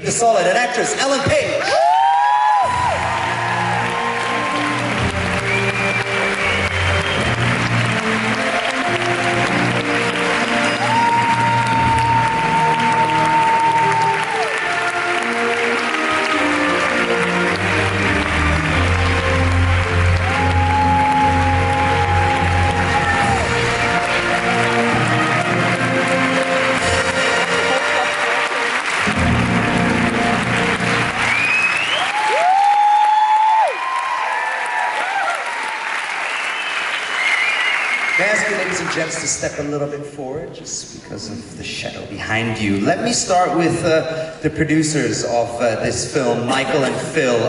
the solid, and actress Ellen Page. May I ask you, ladies and gents, to step a little bit forward, just because of the shadow behind you. Let me start with the producers of this film, Michael and Phil.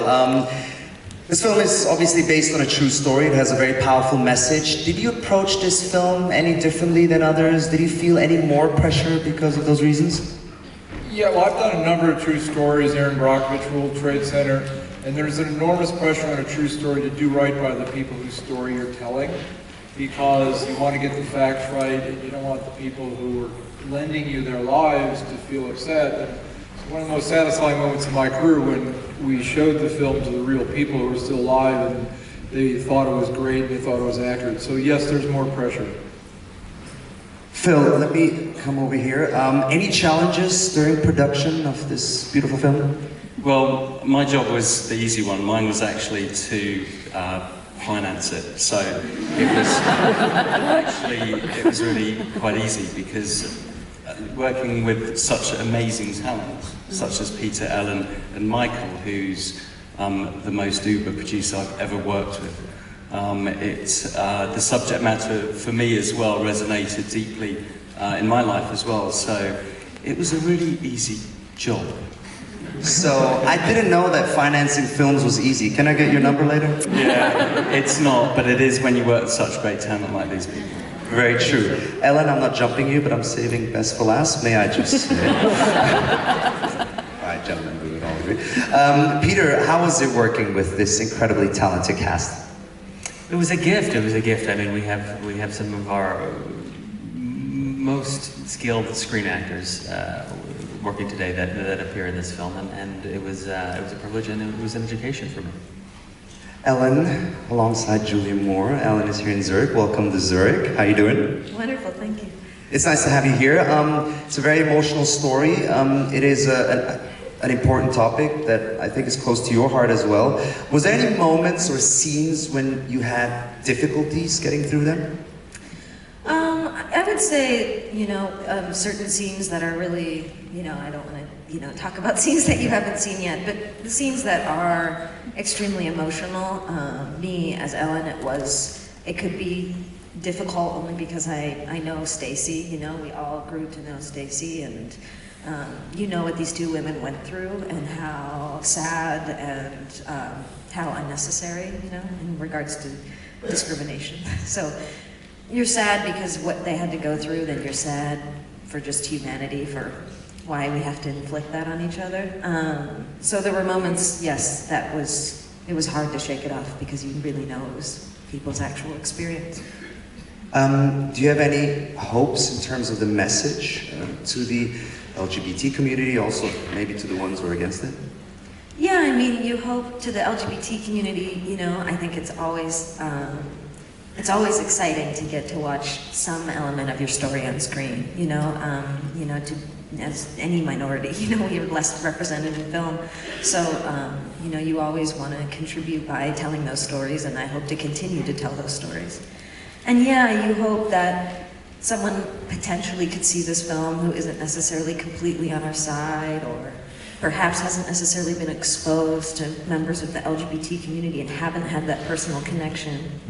This film is obviously based on a true story. It has a very powerful message. Did you approach this film any differently than others? Did you feel any more pressure because of those reasons? Yeah, well, I've done a number of true stories, Aaron Brockovich, World Trade Center, and there's an enormous pressure on a true story to do right by the people whose story you're telling, because you want to get the facts right, and you don't want the people who are lending you their lives to feel upset. And it's one of the most satisfying moments of my career when we showed the film to the real people who were still alive, and they thought it was great, and they thought it was accurate. So yes, there's more pressure. Phil, let me come over here. Any challenges during production of this beautiful film? Well, my job was the easy one. Mine was actually to finance it. So it was really quite easy, because working with such amazing talent, such as Peter, Ellen, and Michael, who's the most uber producer I've ever worked with. The subject matter for me as well resonated deeply in my life as well. So it was a really easy job. So, I didn't know that financing films was easy. Can I get your number later? Yeah, it's not, but it is when you work with such great talent like these people. Very true. Ellen, I'm not jumping you, but I'm saving best for last. May I just say? All right, gentlemen, we would all agree. Peter, how was it working with this incredibly talented cast? It was a gift. It was a gift. I mean, we have some of our most skilled screen actors working today that appear in this film, and it was a privilege, and it was an education for me. Ellen, alongside Julia Moore. Ellen is here in Zurich. Welcome to Zurich. How you doing? Wonderful, thank you. It's nice to have you here. It's a very emotional story. It is an important topic that I think is close to your heart as well. Was there any moments or scenes when you had difficulties getting through them? I would say, certain scenes that are really, I don't want to, talk about scenes that you haven't seen yet, but the scenes that are extremely emotional, me as Ellen, it could be difficult only because I know Stacy, we all grew to know Stacy, and you know what these two women went through and how sad and how unnecessary, in regards to discrimination. So you're sad because what they had to go through, then you're sad for just humanity, for why we have to inflict that on each other. So there were moments, yes, it was hard to shake it off because you really know it was people's actual experience. Do you have any hopes in terms of the message to the LGBT community, also maybe to the ones who are against it? Yeah, I mean, you hope to the LGBT community, I think it's always exciting to get to watch some element of your story on screen, as any minority, we are less represented in film. So, you always want to contribute by telling those stories, and I hope to continue to tell those stories. And yeah, you hope that someone potentially could see this film who isn't necessarily completely on our side, or perhaps hasn't necessarily been exposed to members of the LGBT community and haven't had that personal connection.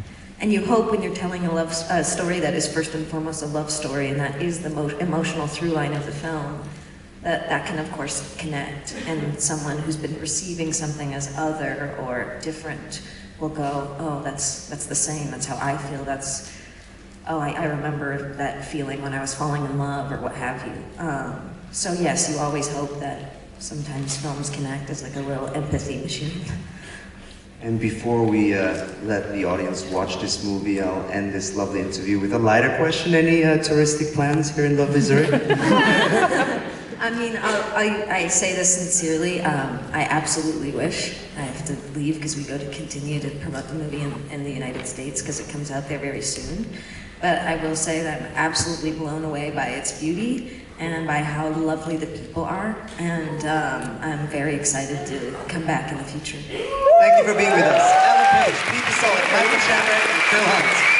And you hope when you're telling a story that is first and foremost a love story, and that is the most emotional through line of the film, that can of course connect, and someone who's been receiving something as other or different will go, oh, that's the same, that's how I feel, I remember that feeling when I was falling in love, or what have you. So yes, you always hope that sometimes films can act as like a little empathy machine. And before we let the audience watch this movie, I'll end this lovely interview with a lighter question. Any touristic plans here in lovely Zurich? I mean, I say this sincerely. I absolutely wish I have to leave because we go to continue to promote the movie in the United States because it comes out there very soon. But I will say that I'm absolutely blown away by its beauty and by how lovely the people are. And I'm very excited to come back in the future. Thank you for being with us. Ellen Page, Pete Solid, Michael Shamrock, and Phil Hunt.